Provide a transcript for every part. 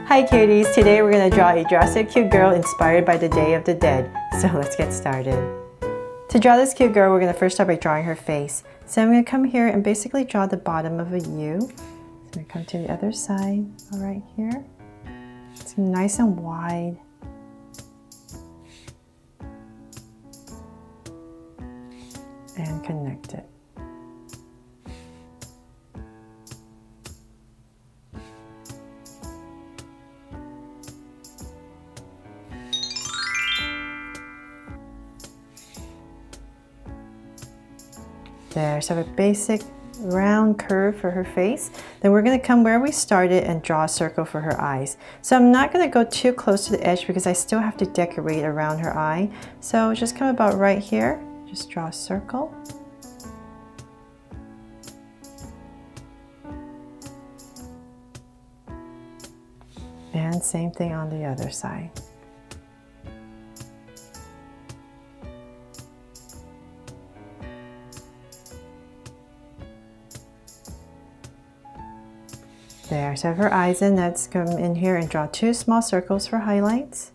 Hi cuties! Today we're going to draw a Jurassic cute girl inspired by the Day of the Dead. So let's get started. To draw this cute girl, we're going to first start by drawing her face. So I'm going to come here and basically draw the bottom of a U. So I'm going to come to the other side, right here. It's nice and wide. And connect it. There, so a basic round curve for her face. Then we're going to come where we started and draw a circle for her eyes. So I'm not going to go too close to the edge because I still have to decorate around her eye. So just come about right here, just draw a circle. And same thing on the other side. There, so I have her eyes in. Let's come in here and draw two small circles for highlights.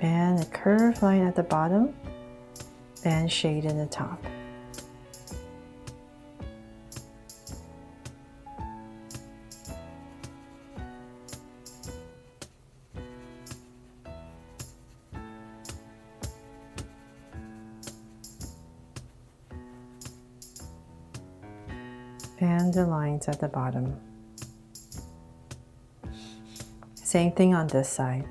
And a curved line at the bottom and shade in the top. And the lines at the bottom. Same thing on this side.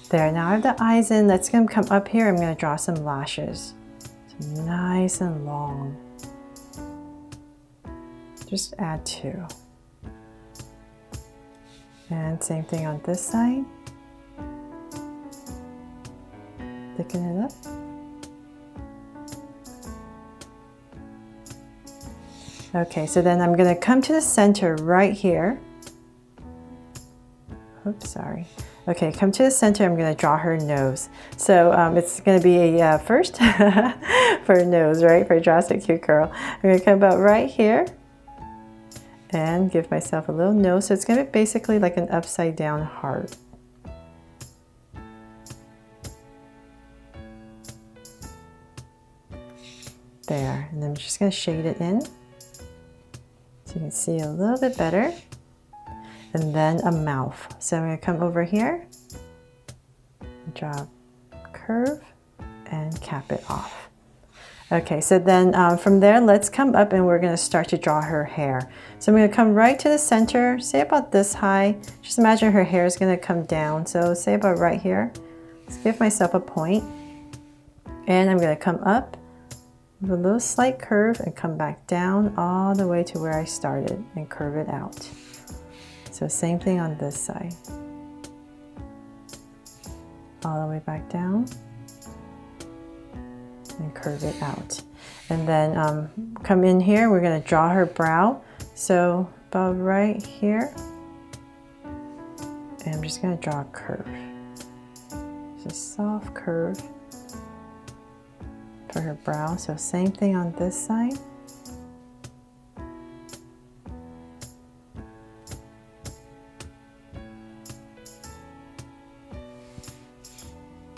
There, now I have the eyes in. Let's come up here. I'm going to draw some lashes. So nice and long. Just add two. And same thing on this side. Thicken it up. Okay, so then I'm going to come to the center right here. Oops, sorry. Okay, come to the center, I'm going to draw her nose. So it's going to be a first for a nose, right? For a Jurassic cute girl. I'm going to come about right here and give myself a little nose. So it's going to be basically like an upside down heart. There, and then I'm just going to shade it in so you can see a little bit better. And then a mouth. So I'm going to come over here, draw a curve, and cap it off. Okay, so then from there, let's come up and we're going to start to draw her hair. So I'm going to come right to the center, say about this high. Just imagine her hair is going to come down. So say about right here. Let's give myself a point. And I'm going to come up with a little slight curve and come back down all the way to where I started and curve it out. So same thing on this side. All the way back down and curve it out. And then come in here, we're going to draw her brow. So about right here. And I'm just going to draw a curve. Just a soft curve for her brow. So same thing on this side.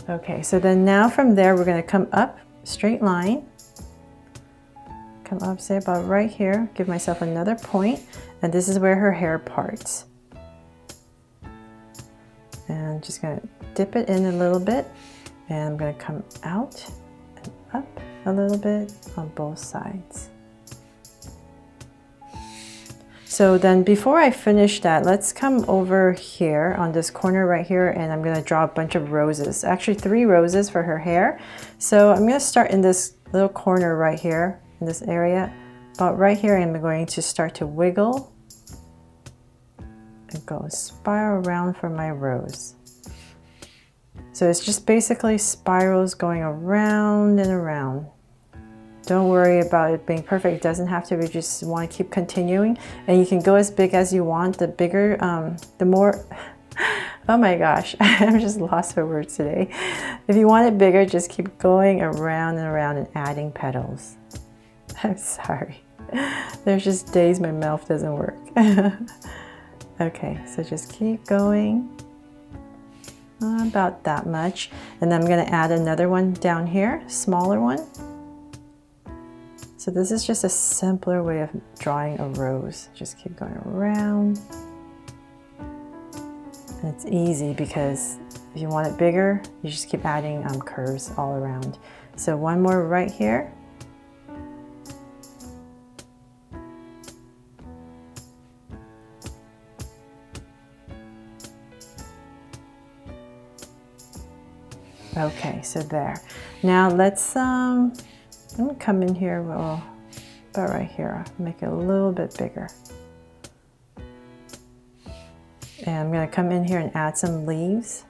Okay, so then now from there, we're going to come up, straight line. Come up, say about right here. Give myself another point. And this is where her hair parts. And I'm just going to dip it in a little bit. And I'm going to come out and up a little bit on both sides. So then before I finish that, let's come over here on this corner right here and I'm going to draw a bunch of roses. Actually 3 roses for her hair. So I'm going to start in this little corner right here, in this area. About right here I'm going to start to wiggle go spiral around for my rose. So it's just basically spirals going around and around. Don't worry about it being perfect. It doesn't have to be, just want to keep continuing. And you can go as big as you want. The bigger, the more, oh my gosh, I'm just lost for words today. If you want it bigger, just keep going around and around and adding petals. I'm sorry. There's just days my mouth doesn't work. Okay, so just keep going. About that much. And then I'm going to add another one down here, smaller one. So this is just a simpler way of drawing a rose. Just keep going around. And it's easy because if you want it bigger, you just keep adding curves all around. So one more right here. Okay, so there. Now let's I'm gonna come in here, well, about right here, make it a little bit bigger. And I'm gonna come in here and add some leaves.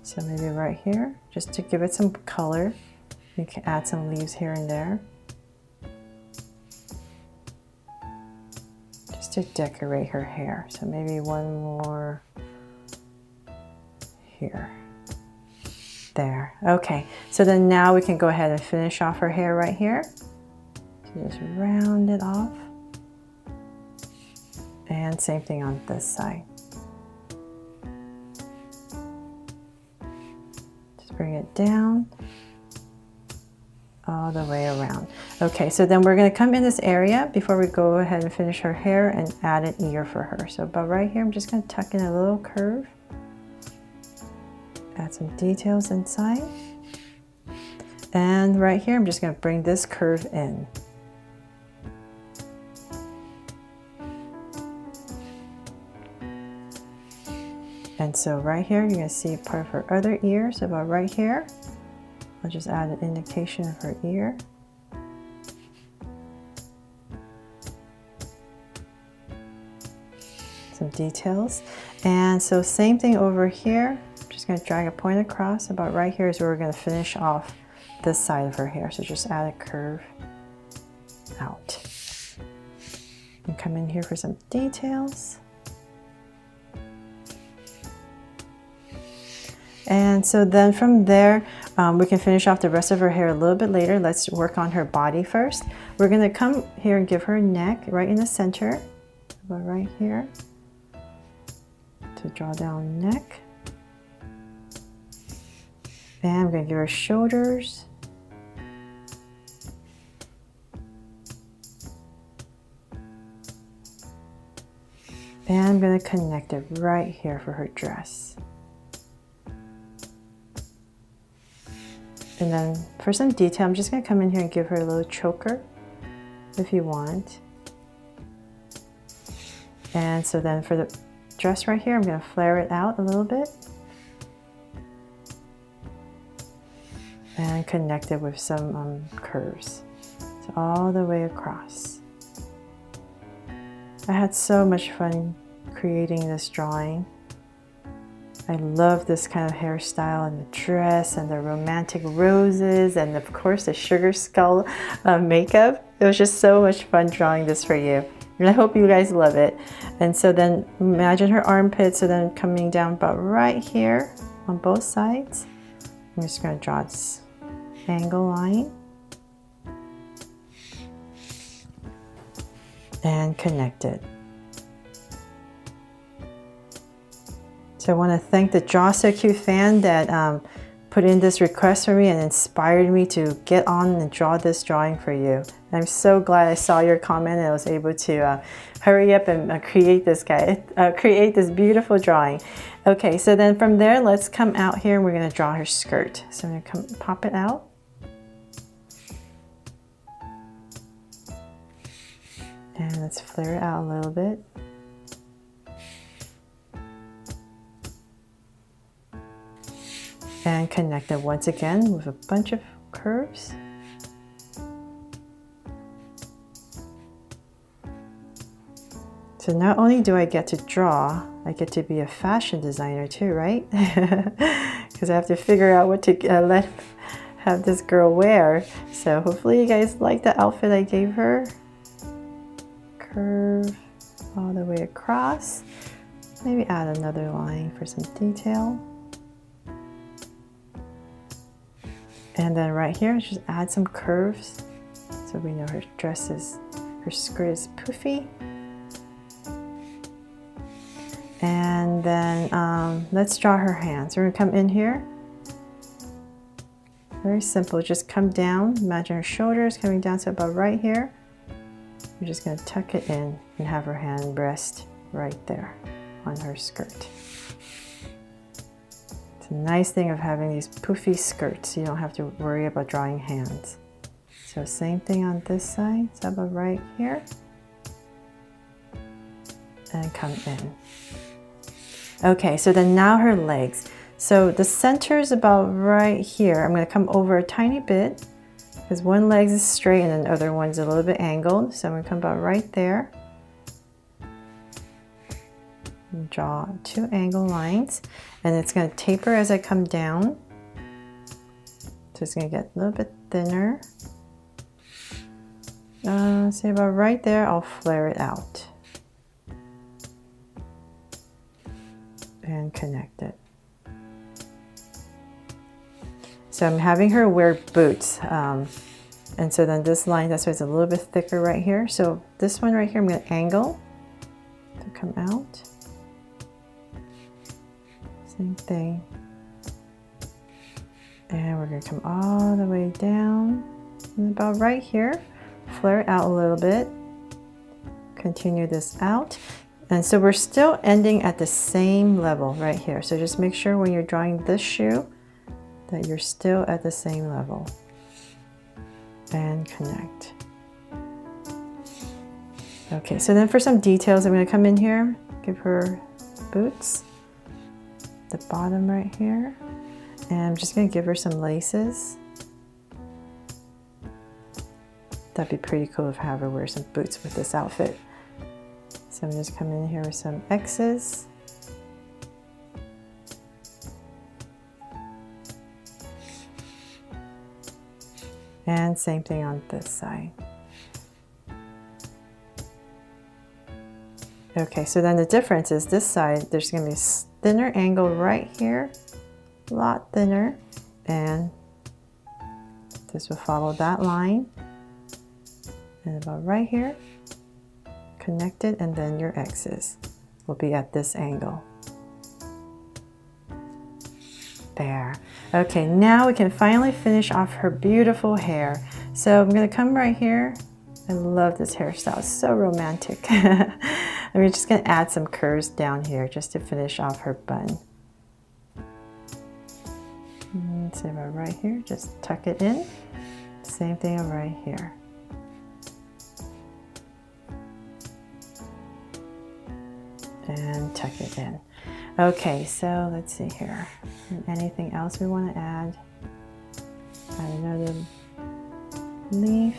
So maybe right here, just to give it some color. You can add some leaves here and there. Just to decorate her hair. So maybe one more here. There. Okay, so then now we can go ahead and finish off her hair right here. So just round it off. And same thing on this side. Just bring it down all the way around. Okay, so then we're going to come in this area before we go ahead and finish her hair and add an ear for her. So about right here, I'm just going to tuck in a little curve. Add some details inside. And right here, I'm just going to bring this curve in. And so right here, you're going to see part of her other ear. So about right here, I'll just add an indication of her ear. Some details. And so same thing over here. Just going to drag a point across. About right here is where we're going to finish off this side of her hair. So just add a curve out. And come in here for some details. And so then from there, we can finish off the rest of her hair a little bit later. Let's work on her body first. We're going to come here and give her a neck right in the center. About right here. To draw down neck. And I'm going to give her shoulders. And I'm going to connect it right here for her dress. And then for some detail, I'm just going to come in here and give her a little choker if you want. And so then for the dress right here, I'm going to flare it out a little bit. And connect it with some curves. So all the way across. I had so much fun creating this drawing. I love this kind of hairstyle and the dress and the romantic roses and of course the sugar skull makeup. It was just so much fun drawing this for you. And I hope you guys love it. And so then imagine her armpits, so then coming down about right here on both sides. I'm just going to draw this angle line and connect it. So I want to thank the Draw So Cute fan that put in this request for me and inspired me to get on and draw this drawing for you. I'm so glad I saw your comment and I was able to hurry up and create this beautiful drawing. Okay, so then from there, let's come out here and we're going to draw her skirt. So I'm going to pop it out. And let's flare it out a little bit. And connect it once again with a bunch of curves. So not only do I get to draw, I get to be a fashion designer too, right? Because I have to figure out what to have this girl wear. So hopefully you guys like the outfit I gave her. Curve all the way across. Maybe add another line for some detail. And then right here, just add some curves. So we know her skirt is poofy. And then let's draw her hands. We're gonna come in here. Very simple, just come down. Imagine her shoulders coming down to about right here. We're just gonna tuck it in and have her hand rest right there on her skirt. It's a nice thing of having these poofy skirts. You don't have to worry about drawing hands. So same thing on this side, so about right here. And come in. Okay, so then now her legs. So the center is about right here. I'm going to come over a tiny bit because one leg is straight and then the other one's a little bit angled. So I'm going to come about right there. And draw 2 angle lines and it's going to taper as I come down. So it's going to get a little bit thinner. Say about right there, I'll flare it out. And connect it. So I'm having her wear boots. And so then this line, that's why it's a little bit thicker right here. So this one right here, I'm going to angle to come out. Same thing. And we're going to come all the way down. And about right here, flare it out a little bit. Continue this out. And so we're still ending at the same level right here. So just make sure when you're drawing this shoe that you're still at the same level. And connect. Okay, so then for some details, I'm going to come in here, give her boots, the bottom right here, and I'm just going to give her some laces. That'd be pretty cool if I have her wear some boots with this outfit. So I'm just coming in here with some X's. And same thing on this side. Okay, so then the difference is this side, there's going to be a thinner angle right here, a lot thinner, and this will follow that line. And about right here, connected, and then your X's will be at this angle. There. Okay, now we can finally finish off her beautiful hair. So I'm going to come right here. I love this hairstyle, it's so romantic. I'm just going to add some curves down here just to finish off her bun. So right here, just tuck it in. Same thing right here. And tuck it in. Okay, so let's see here. Anything else we want to add? Add another leaf.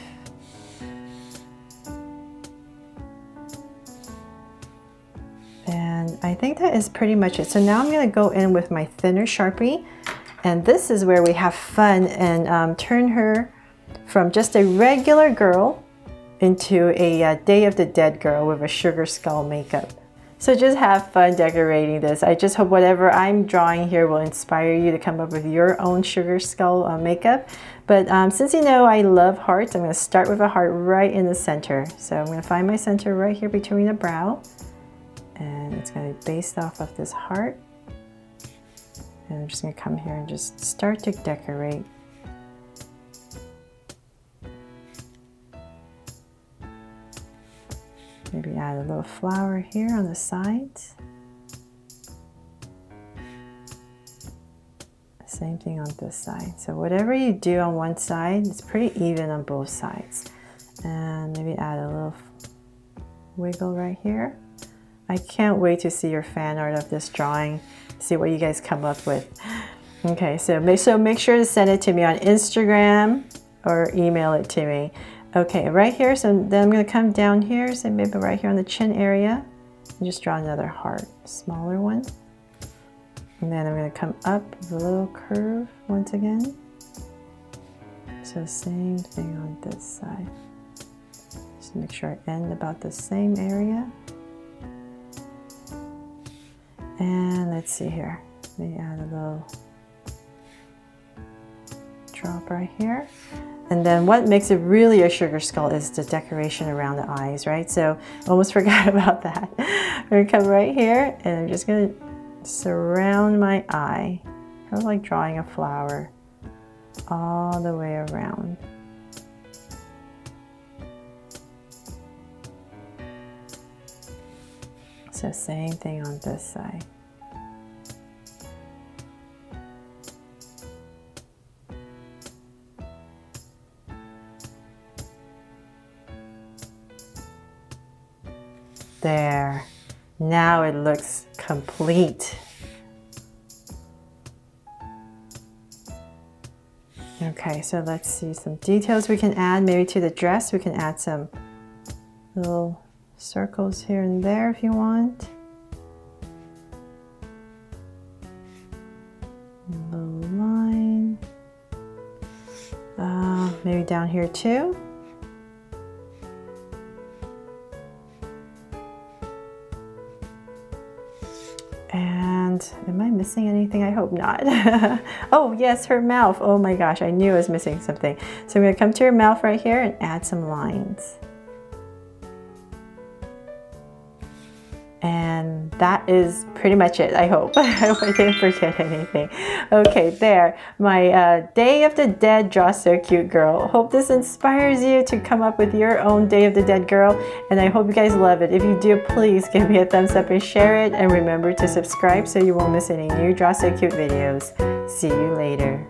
And I think that is pretty much it. So now I'm going to go in with my thinner Sharpie. And this is where we have fun and turn her from just a regular girl into a Day of the Dead girl with a sugar skull makeup. So just have fun decorating this. I just hope whatever I'm drawing here will inspire you to come up with your own sugar skull makeup. But since you know I love hearts, I'm going to start with a heart right in the center. So I'm going to find my center right here between the brow. And it's going to be based off of this heart. And I'm just going to come here and just start to decorate. Maybe add a little flower here on the sides. Same thing on this side. So whatever you do on one side, it's pretty even on both sides. And maybe add a little wiggle right here. I can't wait to see your fan art of this drawing, see what you guys come up with. Okay, so make sure to send it to me on Instagram or email it to me. Okay, right here, so then I'm going to come down here, so maybe right here on the chin area, Just draw another heart, smaller one. And then I'm going to come up with a little curve once again. So same thing on this side. Just make sure I end about the same area. And let's see here. Let me add a little drop right here. And then what makes it really a sugar skull is the decoration around the eyes, right? So I almost forgot about that. I'm going to come right here and I'm just going to surround my eye. Kind of like drawing a flower all the way around. So same thing on this side. There. Now it looks complete. Okay, so let's see some details we can add. Maybe to the dress we can add some little circles here and there if you want. A little line. Maybe down here too. And am I missing anything? I hope not. Oh yes, her mouth. Oh my gosh, I knew I was missing something. So I'm going to come to her mouth right here and add some lines. And that is pretty much it, I hope. I hope I didn't forget anything. Okay, there. My Day of the Dead Draw So Cute girl. Hope this inspires you to come up with your own Day of the Dead girl. And I hope you guys love it. If you do, please give me a thumbs up and share it. And remember to subscribe so you won't miss any new Draw So Cute videos. See you later.